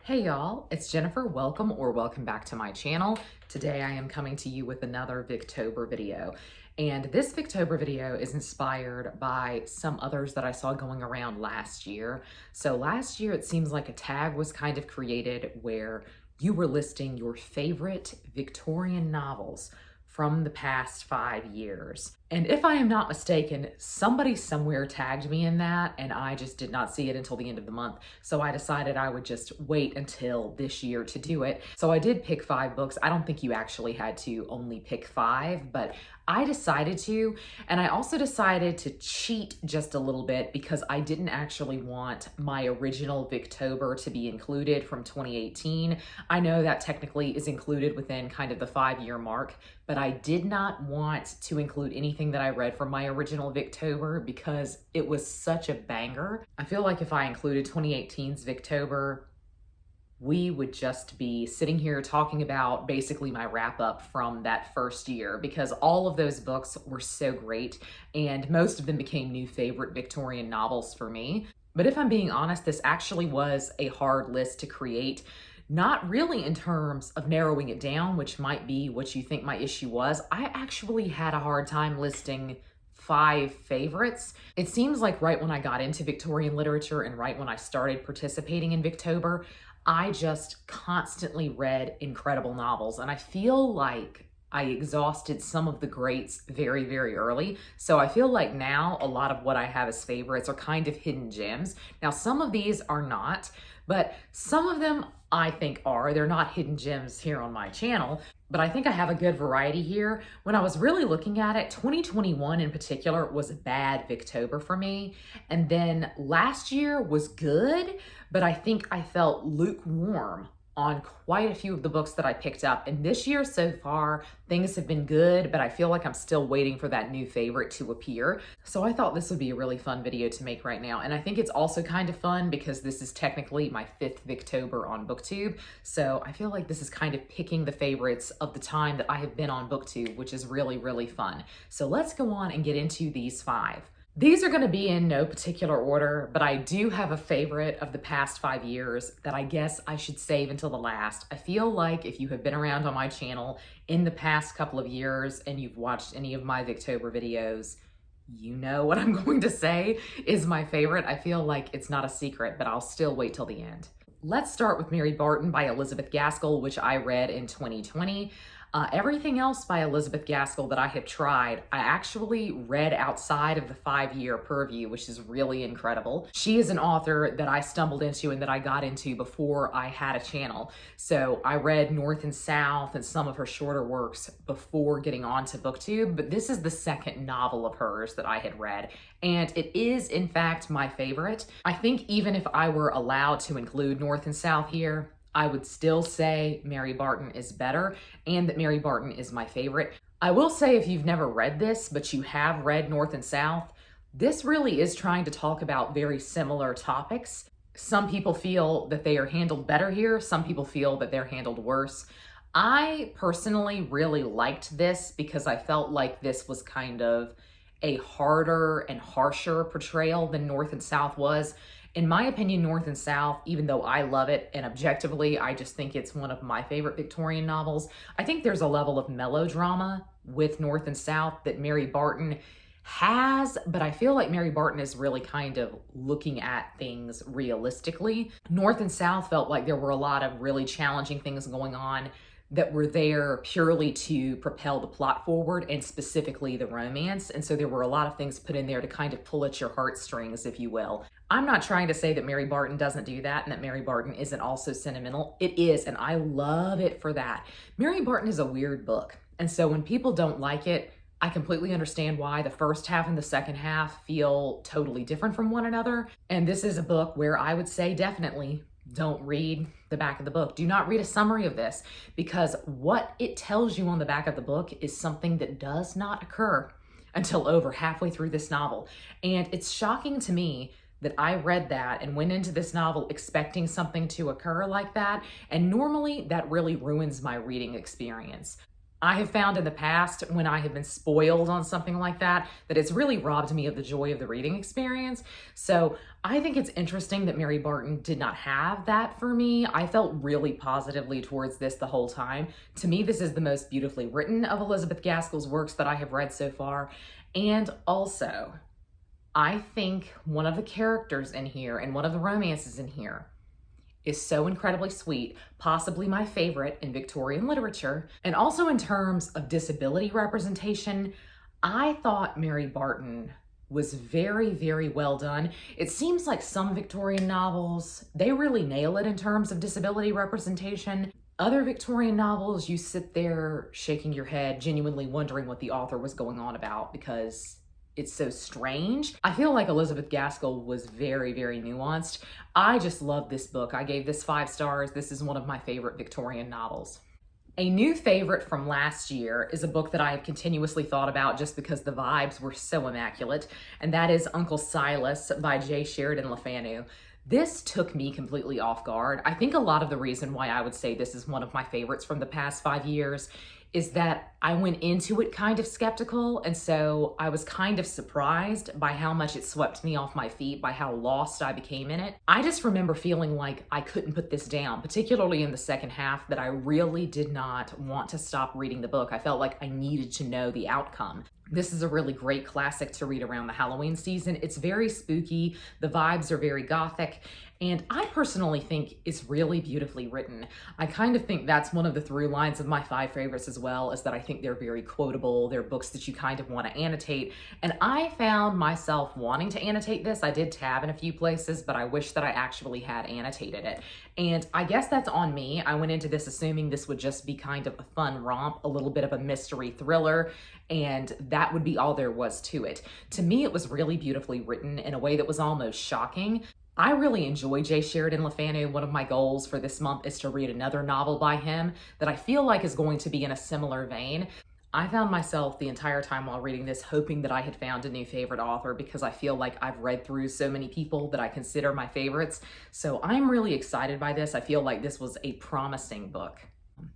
Hey y'all, it's Jennifer. Welcome back to my channel. Today I am coming to you with another Victober video. And this Victober video is inspired by some others that I saw going around last year. So last year it seems like a tag was kind of created where you were listing your favorite Victorian novels from the past 5 years. And if I am not mistaken, somebody somewhere tagged me in that and I just did not see it until the end of the month. So I decided I would just wait until this year to do it. So I did pick 5 books. I don't think you actually had to only pick 5, but I decided to. And I also decided to cheat just a little bit because I didn't actually want my original Victober to be included from 2018. I know that technically is included within kind of the 5-year mark, but I did not want to include anything that I read from my original Victober because it was such a banger. I feel like if I included 2018's Victober, we would just be sitting here talking about basically my wrap up from that first year because all of those books were so great and most of them became new favorite Victorian novels for me. But if I'm being honest, this actually was a hard list to create. Not really in terms of narrowing it down, which might be what you think my issue was. I actually had a hard time listing 5 favorites. It seems like right when I got into Victorian literature and right when I started participating in Victober, I just constantly read incredible novels. And I feel like I exhausted some of the greats very, very early. So I feel like now a lot of what I have as favorites are kind of hidden gems. Now, some of these are not, but some of them I think are. They're not hidden gems here on my channel, but I think I have a good variety here. When I was really looking at it, 2021 in particular was a bad Victober for me. And then last year was good, but I think I felt lukewarm on quite a few of the books that I picked up. And this year so far, things have been good, but I feel like I'm still waiting for that new favorite to appear. So I thought this would be a really fun video to make right now. And I think it's also kind of fun because this is technically my 5th Victober on booktube. So I feel like this is kind of picking the favorites of the time that I have been on booktube, which is really, really fun. So let's go on and get into these 5. These are going to be in no particular order, but I do have a favorite of the past 5 years that I guess I should save until the last. I feel like if you have been around on my channel in the past couple of years and you've watched any of my Victober videos, you know what I'm going to say is my favorite. I feel like it's not a secret, but I'll still wait till the end. Let's start with Mary Barton by Elizabeth Gaskell, which I read in 2020. Everything else by Elizabeth Gaskell that I have tried, I actually read outside of the 5-year purview, which is really incredible. She is an author that I stumbled into and that I got into before I had a channel. So I read North and South and some of her shorter works before getting onto booktube, but this is the second novel of hers that I had read. And it is, in fact, my favorite. I think even if I were allowed to include North and South here, I would still say Mary Barton is better and that Mary Barton is my favorite. I will say if you've never read this, but you have read North and South, this really is trying to talk about very similar topics. Some people feel that they are handled better here. Some people feel that they're handled worse. I personally really liked this because I felt like this was kind of a harder and harsher portrayal than North and South was. In my opinion, North and South, even though I love it and objectively, I just think it's one of my favorite Victorian novels, I think there's a level of melodrama with North and South that Mary Barton has, but I feel like Mary Barton is really kind of looking at things realistically. North and South felt like there were a lot of really challenging things going on that were there purely to propel the plot forward and specifically the romance. And so there were a lot of things put in there to kind of pull at your heartstrings, if you will. I'm not trying to say that Mary Barton doesn't do that and that Mary Barton isn't also sentimental. It is, and I love it for that. Mary Barton is a weird book. And so when people don't like it, I completely understand why. The first half and the second half feel totally different from one another. And this is a book where I would say definitely don't read the back of the book. Do not read a summary of this because what it tells you on the back of the book is something that does not occur until over halfway through this novel. And it's shocking to me that I read that and went into this novel expecting something to occur like that. And normally that really ruins my reading experience. I have found in the past when I have been spoiled on something like that, that it's really robbed me of the joy of the reading experience. So I think it's interesting that Mary Barton did not have that for me. I felt really positively towards this the whole time. To me, this is the most beautifully written of Elizabeth Gaskell's works that I have read so far. And also, I think one of the characters in here and one of the romances in here is so incredibly sweet, possibly my favorite in Victorian literature. And also in terms of disability representation, I thought Mary Barton was very, very well done. It seems like some Victorian novels, they really nail it in terms of disability representation. Other Victorian novels, you sit there shaking your head, genuinely wondering what the author was going on about because it's so strange. I feel like Elizabeth Gaskell was very, very nuanced. I just love this book. I gave this 5 stars. This is one of my favorite Victorian novels. A new favorite from last year is a book that I have continuously thought about just because the vibes were so immaculate, and that is Uncle Silas by Sheridan Lafano. This took me completely off guard. I think a lot of the reason why I would say this is one of my favorites from the past 5 years is that I went into it kind of skeptical, and so I was kind of surprised by how much it swept me off my feet, by how lost I became in it. I just remember feeling like I couldn't put this down, particularly in the second half, that I really did not want to stop reading the book. I felt like I needed to know the outcome. This is a really great classic to read around the Halloween season. It's very spooky, the vibes are very gothic, and I personally think it's really beautifully written. I kind of think that's one of the through lines of my 5 favorites as well, is that I think they're very quotable. They're books that you kind of want to annotate, and I found myself wanting to annotate this. I did tab in a few places, but I wish that I actually had annotated it. And I guess that's on me. I went into this assuming this would just be kind of a fun romp, a little bit of a mystery thriller, and that would be all there was to it. To me, it was really beautifully written in a way that was almost shocking. I really enjoy Sheridan Lafano. One of my goals for this month is to read another novel by him that I feel like is going to be in a similar vein. I found myself the entire time while reading this hoping that I had found a new favorite author because I feel like I've read through so many people that I consider my favorites. So I'm really excited by this. I feel like this was a promising book.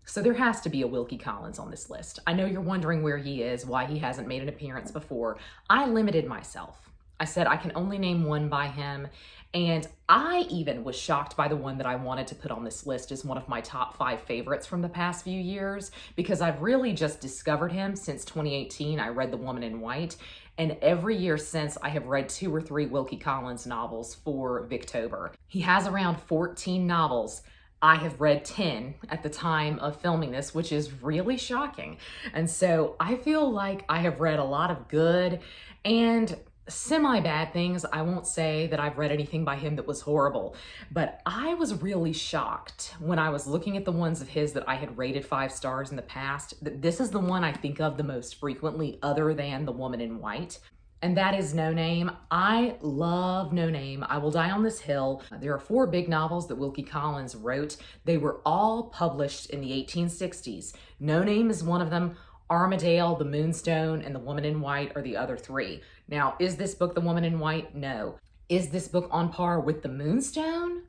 So there has to be a Wilkie Collins on this list. I know you're wondering where he is, why he hasn't made an appearance before. I limited myself. I said I can only name one by him, and I even was shocked by the one that I wanted to put on this list as one of my top 5 favorites from the past few years, because I've really just discovered him since 2018. I read The Woman in White, and every year since I have read 2 or 3 Wilkie Collins novels for Victober. He has around 14 novels. I have read 10 at the time of filming this, which is really shocking. And so I feel like I have read a lot of good and semi-bad things. I won't say that I've read anything by him that was horrible, but I was really shocked when I was looking at the ones of his that I had rated 5 stars in the past, that this is the one I think of the most frequently other than The Woman in White. And that is No Name. I love No Name. I Will Die on This Hill. There are 4 big novels that Wilkie Collins wrote. They were all published in the 1860s. No Name is one of them. Armadale, The Moonstone, and The Woman in White are the other 3. Now, is this book The Woman in White? No. Is this book on par with The Moonstone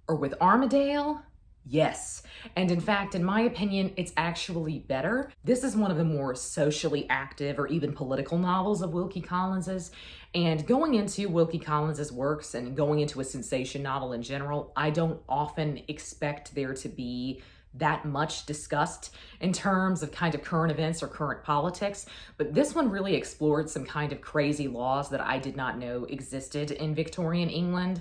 or with Armadale? Yes. And in fact, in my opinion, it's actually better. This is one of the more socially active or even political novels of Wilkie Collins's. And going into Wilkie Collins's works and going into a sensation novel in general, I don't often expect there to be that much discussed in terms of kind of current events or current politics, but this one really explored some kind of crazy laws that I did not know existed in Victorian England.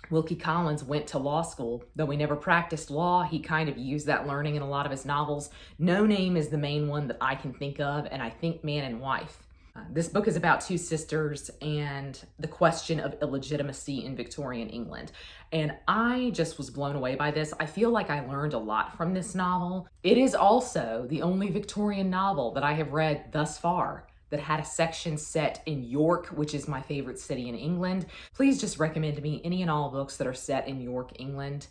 Wilkie Collins went to law school. Though he never practiced law, he kind of used that learning in a lot of his novels. No Name is the main one that I can think of, and I think Man and Wife. This book is about 2 sisters and the question of illegitimacy in Victorian England. And I just was blown away by this. I feel like I learned a lot from this novel. It is also the only Victorian novel that I have read thus far that had a section set in York, which is my favorite city in England. Please just recommend to me any and all books that are set in York, England.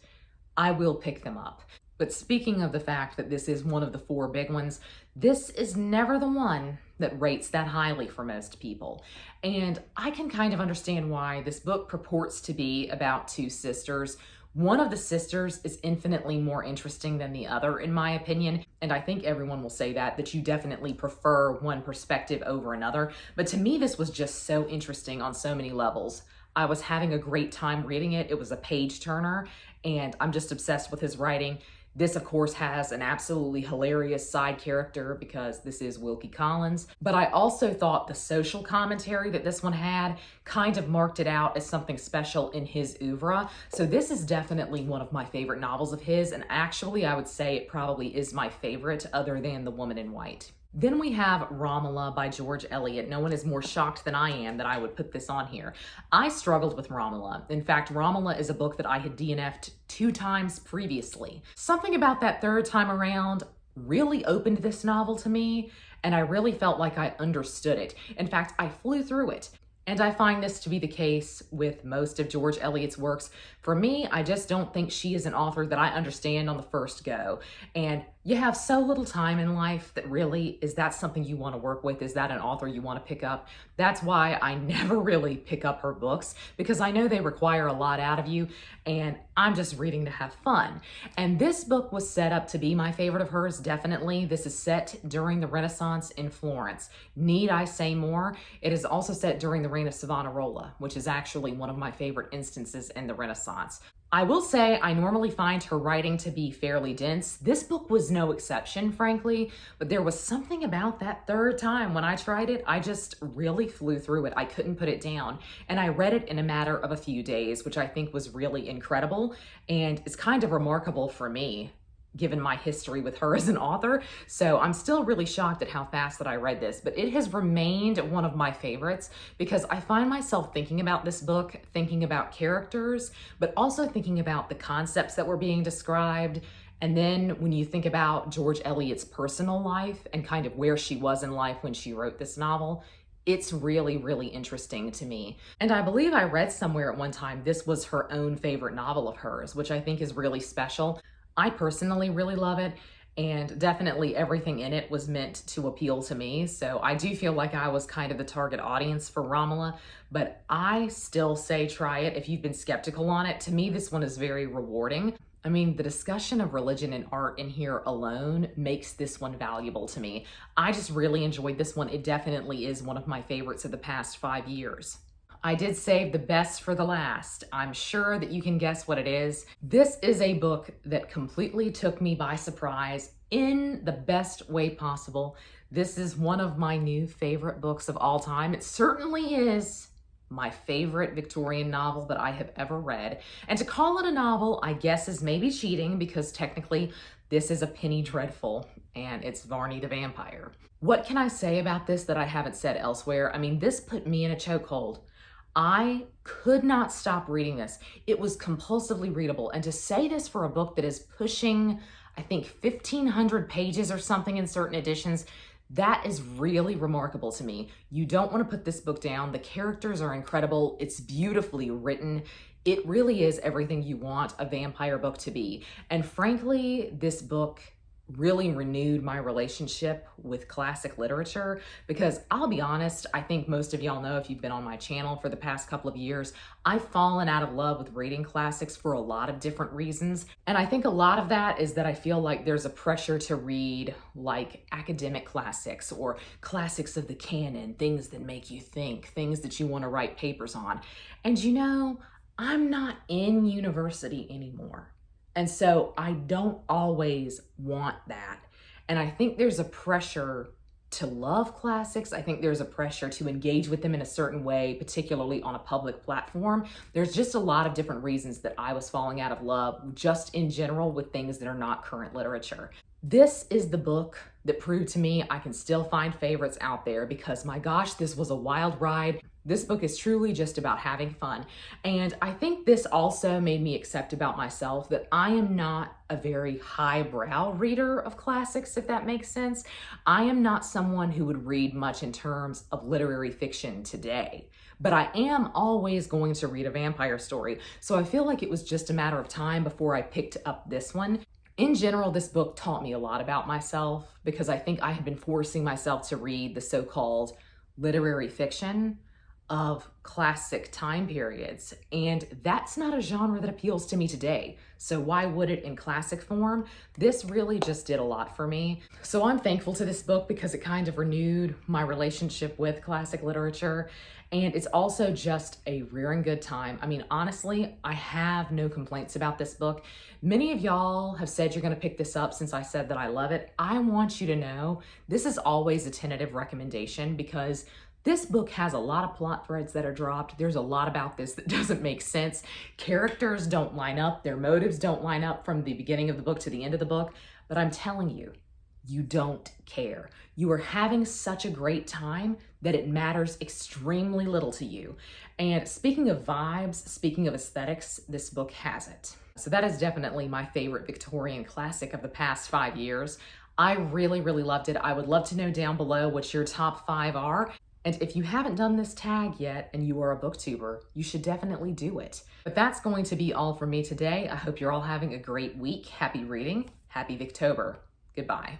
I will pick them up. But speaking of the fact that this is one of the 4 big ones, this is never the one that rates that highly for most people. And I can kind of understand why. This book purports to be about 2 sisters One of the sisters is infinitely more interesting than the other, in my opinion, and I think everyone will say that you definitely prefer one perspective over another, but to me this was just so interesting on so many levels. I was having a great time reading it. It was a page turner, and I'm just obsessed with his writing. This, of course, has an absolutely hilarious side character because this is Wilkie Collins. But I also thought the social commentary that this one had kind of marked it out as something special in his oeuvre. So this is definitely one of my favorite novels of his. And actually, I would say it probably is my favorite other than The Woman in White. Then we have Romola by George Eliot. No one is more shocked than I am that I would put this on here. I struggled with Romola. In fact, Romola is a book that I had DNF'd 2 times previously. Something about that third time around really opened this novel to me, and I really felt like I understood it. In fact, I flew through it. And I find this to be the case with most of George Eliot's works. For me, I just don't think she is an author that I understand on the first go. And you have so little time in life that really, is that something you want to work with? Is that an author you want to pick up? That's why I never really pick up her books, because I know they require a lot out of you, and I'm just reading to have fun. And this book was set up to be my favorite of hers, definitely. This is set during the Renaissance in Florence. Need I say more? It is also set during the reign of Savonarola, which is actually one of my favorite instances in the Renaissance. I will say I normally find her writing to be fairly dense. This book was no exception, frankly, but there was something about that third time when I tried it, I just really flew through it. I couldn't put it down. And I read it in a matter of a few days, which I think was really incredible and is kind of remarkable for me, given my history with her as an author. So I'm still really shocked at how fast that I read this, but it has remained one of my favorites because I find myself thinking about this book, thinking about characters, but also thinking about the concepts that were being described. And then when you think about George Eliot's personal life and kind of where she was in life when she wrote this novel, it's really, really interesting to me. And I believe I read somewhere at one time this was her own favorite novel of hers, which I think is really special. I personally really love it, and definitely everything in it was meant to appeal to me. So I do feel like I was kind of the target audience for Romola, but I still say try it if you've been skeptical on it. To me, this one is very rewarding. I mean, the discussion of religion and art in here alone makes this one valuable to me. I just really enjoyed this one. It definitely is one of my favorites of the past 5 years. I did save the best for the last. I'm sure that you can guess what it is. This is a book that completely took me by surprise in the best way possible. This is one of my new favorite books of all time. It certainly is my favorite Victorian novel that I have ever read. And to call it a novel, I guess, is maybe cheating because technically this is a penny dreadful, and it's Varney the Vampire. What can I say about this that I haven't said elsewhere? I mean, this put me in a chokehold. I could not stop reading this. It was compulsively readable. And to say this for a book that is pushing, I think, 1,500 pages or something in certain editions, that is really remarkable to me. You don't want to put this book down. The characters are incredible. It's beautifully written. It really is everything you want a vampire book to be. And frankly, this book really renewed my relationship with classic literature because I'll be honest, I think most of y'all know if you've been on my channel for the past couple of years, I've fallen out of love with reading classics for a lot of different reasons. And I think a lot of that is that I feel like there's a pressure to read like academic classics or classics of the canon, things that make you think, things that you want to write papers on. And you know, I'm not in university anymore. And so I don't always want that. And I think there's a pressure to love classics. I think there's a pressure to engage with them in a certain way, particularly on a public platform. There's just a lot of different reasons that I was falling out of love just in general with things that are not current literature. This is the book that proved to me I can still find favorites out there because my gosh, this was a wild ride. This book is truly just about having fun. And I think this also made me accept about myself that I am not a very highbrow reader of classics, if that makes sense. I am not someone who would read much in terms of literary fiction today, but I am always going to read a vampire story. So I feel like it was just a matter of time before I picked up this one. In general, this book taught me a lot about myself because I think I had been forcing myself to read the so-called literary fiction of classic time periods. And that's not a genre that appeals to me today. So why would it in classic form? This really just did a lot for me. So I'm thankful to this book because it kind of renewed my relationship with classic literature. And it's also just a rearing good time. I mean, honestly, I have no complaints about this book. Many of y'all have said you're gonna pick this up since I said that I love it. I want you to know this is always a tentative recommendation because this book has a lot of plot threads that are dropped. There's a lot about this that doesn't make sense. Characters don't line up. Their motives don't line up from the beginning of the book to the end of the book. But I'm telling you, you don't care. You are having such a great time that it matters extremely little to you. And speaking of vibes, speaking of aesthetics, this book has it. So that is definitely my favorite Victorian classic of the past 5 years. I really, really loved it. I would love to know down below what your top 5 are. And if you haven't done this tag yet and you are a booktuber, you should definitely do it. But that's going to be all for me today. I hope you're all having a great week. Happy reading. Happy Victober. Goodbye.